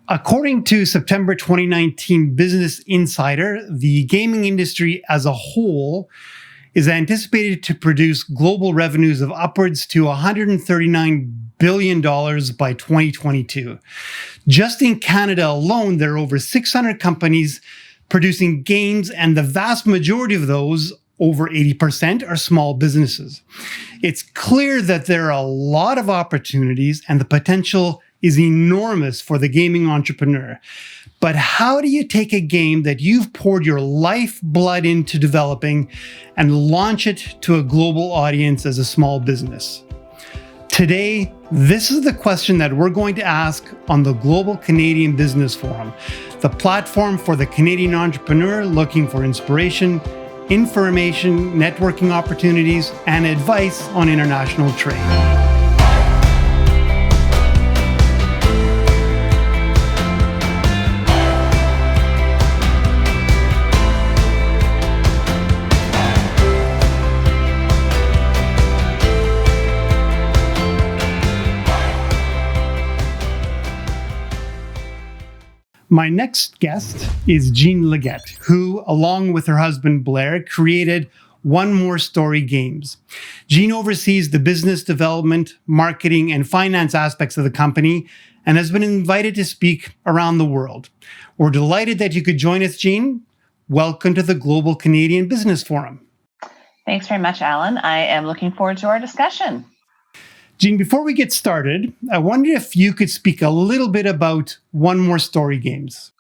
According to September 2019 Business Insider, the gaming industry as a whole is anticipated to produce global revenues of upwards to $139 billion by 2022. Just in Canada alone, there are over 600 companies producing games, and the vast majority of those, over 80%, are small businesses. It's clear that there are a lot of opportunities and the potential is enormous for the gaming entrepreneur. But how do you take a game that you've poured your lifeblood into developing and launch it to a global audience as a small business? Today, this is the question that we're going to ask on the Global Canadian Business Forum, the platform for the Canadian entrepreneur looking for inspiration, information, networking opportunities, and advice on international trade. My next guest is Jean Leggett, who, along with her husband Blair, created One More Story Games. Jean oversees the business development, marketing, and finance aspects of the company and has been invited to speak around the world. We're delighted that you could join us, Jean. Welcome to the Global Canadian Business Forum. Thanks very much, Alan. I am looking forward to our discussion. Jean, before we get started, I wonder if you could speak a little bit about One More Story Games.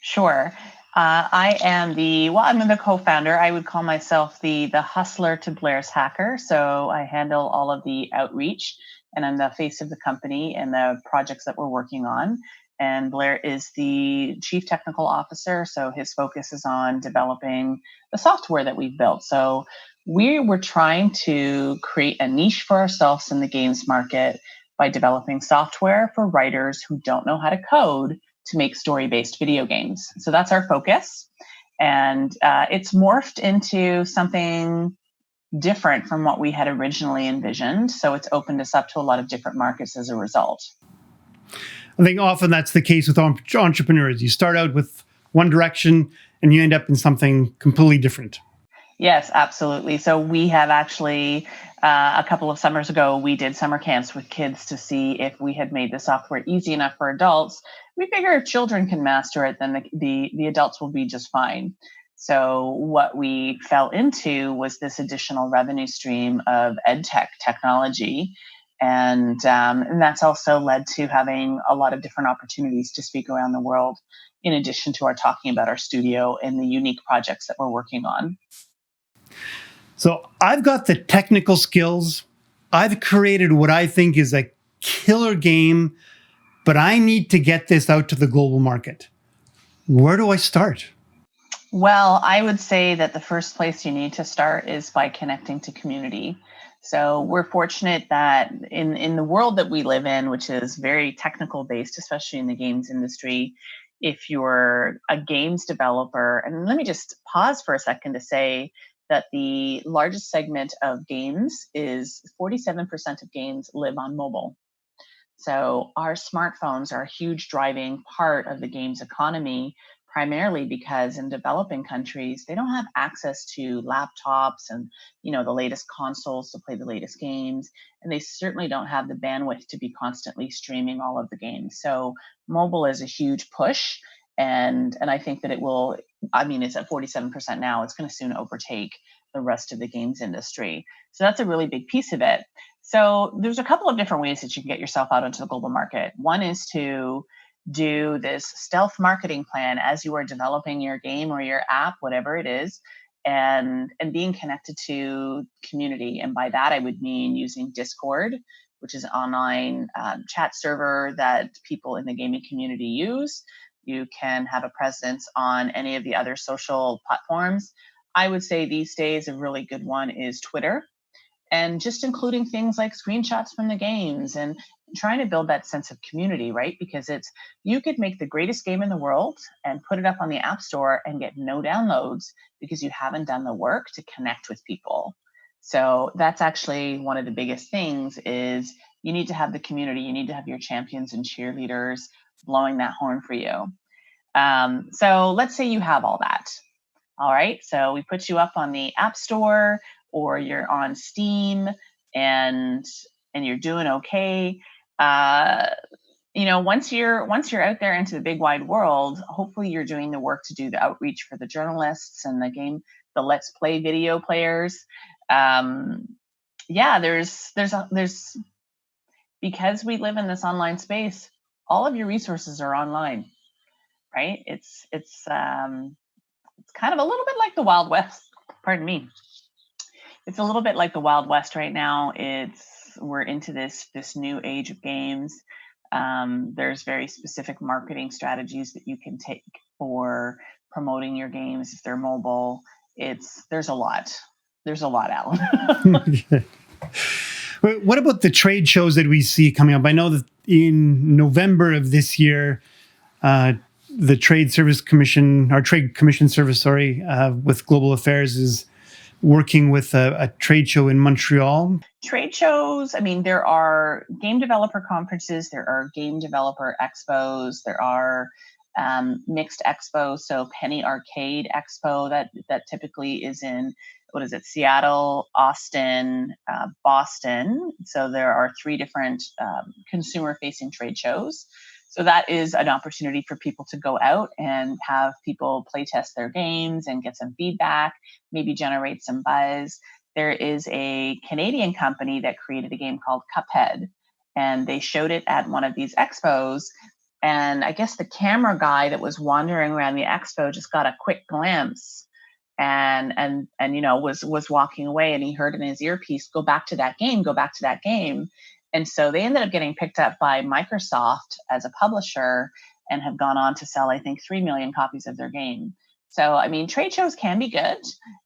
Sure. I'm the co-founder. I would call myself the hustler to Blair's hacker. So I handle all of the outreach and I'm the face of the company and the projects that we're working on. And Blair is the chief technical officer. So his focus is on developing the software that we've built. So we were trying to create a niche for ourselves in the games market by developing software for writers who don't know how to code to make story-based video games. So that's our focus. And it's morphed into something different from what we had originally envisioned. So it's opened us up to a lot of different markets as a result. I think often that's the case with entrepreneurs. You start out with one direction and you end up in something completely different. Yes, absolutely. So we have actually, a couple of summers ago, we did summer camps with kids to see if we had made the software easy enough for adults. We figure if children can master it, then the adults will be just fine. So what we fell into was this additional revenue stream of edtech technology. And that's also led to having a lot of different opportunities to speak around the world, in addition to our talking about our studio and the unique projects that we're working on. So I've got the technical skills. I've created what I think is a killer game, but I need to get this out to the global market. Where do I start? Well, I would say that the first place you need to start is by connecting to community. So we're fortunate that in the world that we live in, which is very technical based, especially in the games industry, if you're a games developer, and let me just pause for a second to say that the largest segment of games is 47% of games live on mobile. So our smartphones are a huge driving part of the games economy, primarily because in developing countries, they don't have access to laptops and, the latest consoles to play the latest games. And they certainly don't have the bandwidth to be constantly streaming all of the games. So mobile is a huge push. And I think that it's at 47% now. It's going to soon overtake the rest of the games industry. So that's a really big piece of it. So there's a couple of different ways that you can get yourself out into the global market. One is to do this stealth marketing plan as you are developing your game or your app, whatever it is, and being connected to community. And by that, I would mean using Discord, which is an online chat server that people in the gaming community use. You can have a presence on any of the other social platforms. I would say these days a really good one is Twitter, and just including things like screenshots from the games and trying to build that sense of community, right? Because you could make the greatest game in the world and put it up on the App Store and get no downloads because you haven't done the work to connect with people. So that's actually one of the biggest things is you need to have the community. You need to have your champions and cheerleaders blowing that horn for you. So let's say you have all that. All right, so we put you up on the App Store, or you're on Steam, and you're doing okay. Once you're out there into the big wide world, hopefully you're doing the work to do the outreach for the journalists and the Let's Play video players. There's because we live in this online space, all of your resources are online, right? It's kind of a little bit like the Wild West. Pardon me. It's a little bit like the Wild West right now. We're into this new age of games. There's very specific marketing strategies that you can take for promoting your games if they're mobile. There's a lot, Alan. What about the trade shows that we see coming up? I know that in November of this year, the Trade Commission Service, with Global Affairs is working with a trade show in Montreal. Trade shows, there are game developer conferences, there are game developer expos, there are mixed expos. So Penny Arcade Expo that typically is in, Seattle, Austin, Boston. So there are 3 different consumer-facing trade shows. So that is an opportunity for people to go out and have people play test their games and get some feedback, maybe generate some buzz. There is a Canadian company that created a game called Cuphead, and they showed it at one of these expos. And I guess the camera guy that was wandering around the expo just got a quick glimpse and was walking away, and he heard in his earpiece, go back to that game. And so they ended up getting picked up by Microsoft as a publisher and have gone on to sell, I think, 3 million copies of their game. So, trade shows can be good,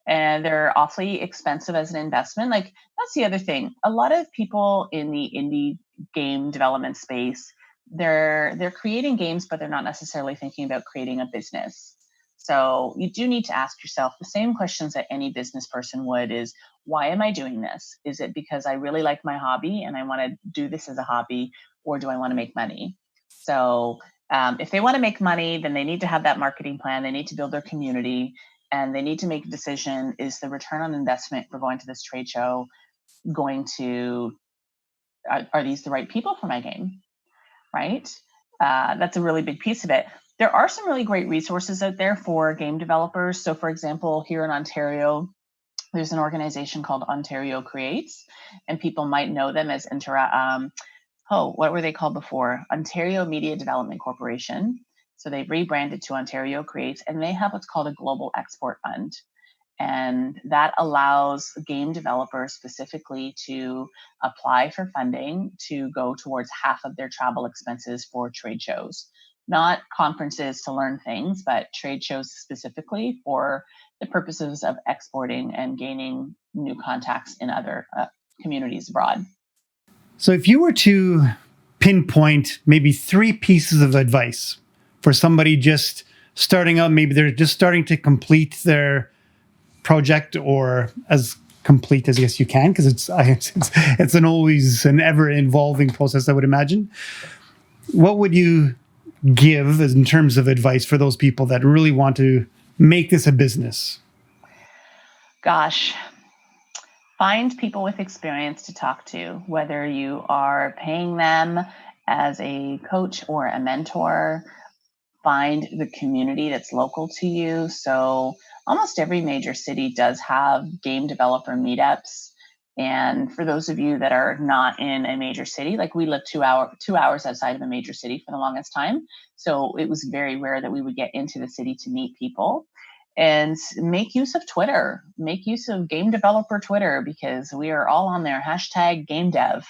and they're awfully expensive as an investment. Like, that's the other thing. A lot of people in the indie game development space, they're creating games, but they're not necessarily thinking about creating a business. So you do need to ask yourself the same questions that any business person would is, why am I doing this? Is it because I really like my hobby and I want to do this as a hobby, or do I want to make money? So if they want to make money, then they need to have that marketing plan. They need to build their community, and they need to make a decision. Is the return on investment for going to this trade show are these the right people for my game, right? That's a really big piece of it. There are some really great resources out there for game developers. So, for example, here in Ontario, there's an organization called Ontario Creates, and people might know them as what were they called before? Ontario Media Development Corporation. So they've rebranded to Ontario Creates, and they have what's called a Global Export Fund. And that allows game developers specifically to apply for funding to go towards half of their travel expenses for trade shows. Not conferences to learn things, but trade shows specifically for the purposes of exporting and gaining new contacts in other communities abroad. So if you were to pinpoint maybe 3 pieces of advice for somebody just starting out, maybe they're just starting to complete their project, or as complete as yes you can, because it's an ever evolving process, I would imagine. What would you give in terms of advice for those people that really want to make this a business? Gosh, find people with experience to talk to, whether you are paying them as a coach or a mentor. Find the community that's local to you. So almost every major city does have game developer meetups. And for those of you that are not in a major city, like we lived 2 hours outside of a major city for the longest time. So it was very rare that we would get into the city to meet people. And make use of Twitter, make use of game developer Twitter, because we are all on there, #GameDev.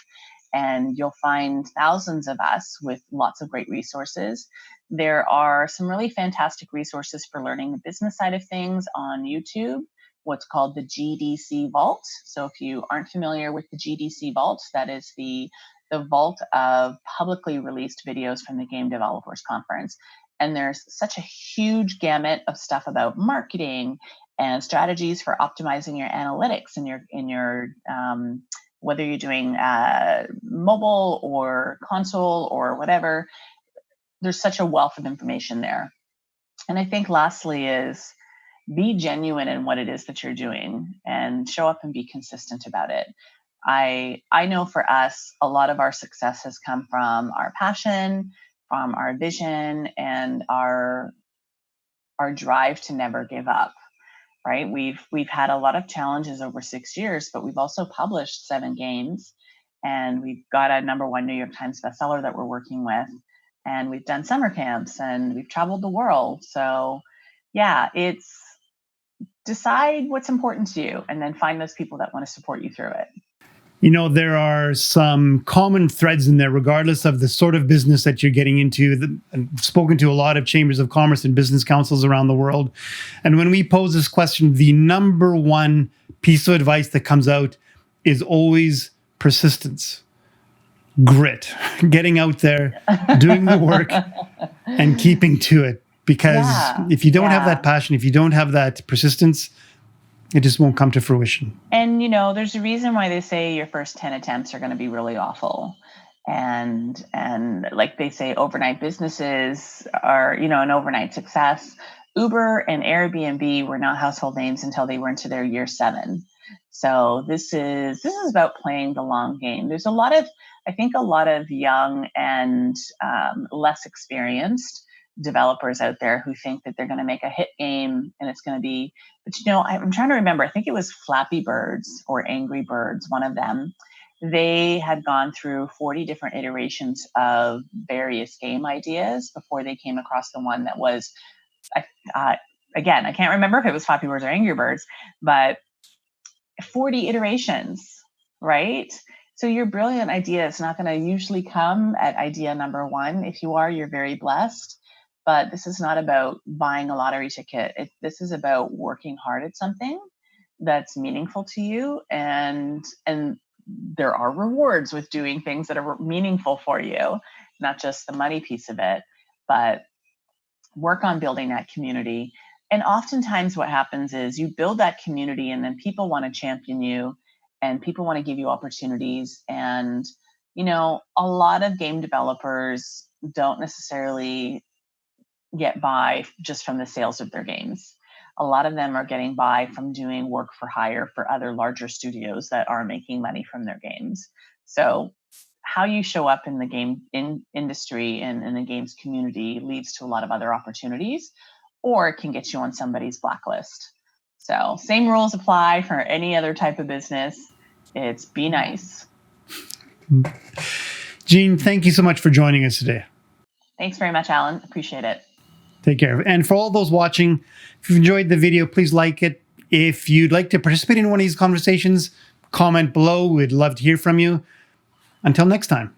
And you'll find thousands of us with lots of great resources. There are some really fantastic resources for learning the business side of things on YouTube, what's called the GDC Vault. So if you aren't familiar with the GDC Vault, that is the vault of publicly released videos from the Game Developers Conference. And there's such a huge gamut of stuff about marketing and strategies for optimizing your analytics in your whether you're doing mobile or console or whatever. there's such a wealth of information there. And I think lastly is be genuine in what it is that you're doing and show up and be consistent about it. I know for us, a lot of our success has come from our passion, from our vision, and our drive to never give up. Right? We've had a lot of challenges over 6 years, but we've also published 7 games, and we've got a #1 New York Times bestseller that we're working with, and we've done summer camps, and we've traveled the world. So, yeah, it's decide what's important to you, and then find those people that want to support you through it. There are some common threads in there, regardless of the sort of business that you're getting into. I've spoken to a lot of chambers of commerce and business councils around the world. And when we pose this question, the #1 piece of advice that comes out is always persistence, grit, getting out there, doing the work, and keeping to it. Because if you don't have that passion, if you don't have that persistence, it just won't come to fruition. And, there's a reason why they say your first 10 attempts are going to be really awful. And like they say, overnight businesses are, an overnight success. Uber and Airbnb were not household names until they were into their year 7. So this is about playing the long game. There's a lot of young and less experienced developers out there who think that they're going to make a hit game and it's going to be, but I'm trying to remember, I think it was Flappy Birds or Angry Birds, one of them. They had gone through 40 different iterations of various game ideas before they came across the one that was, again, I can't remember if it was Flappy Birds or Angry Birds, but 40 iterations, right? So your brilliant idea is not going to usually come at idea #1. If you are, you're very blessed. But this is not about buying a lottery ticket. This is about working hard at something that's meaningful to you. And there are rewards with doing things that are meaningful for you, not just the money piece of it, but work on building that community. And oftentimes what happens is you build that community and then people want to champion you and people want to give you opportunities. And, a lot of game developers don't necessarily get by just from the sales of their games. A lot of them are getting by from doing work for hire for other larger studios that are making money from their games. So how you show up in the game industry and in the games community leads to a lot of other opportunities, or it can get you on somebody's blacklist. So same rules apply for any other type of business. It's be nice. Jean, thank you so much for joining us today. Thanks very much, Alan. Appreciate it. Take care. And for all those watching, if you enjoyed the video, please like it. If you'd like to participate in one of these conversations, comment below. We'd love to hear from you. Until next time.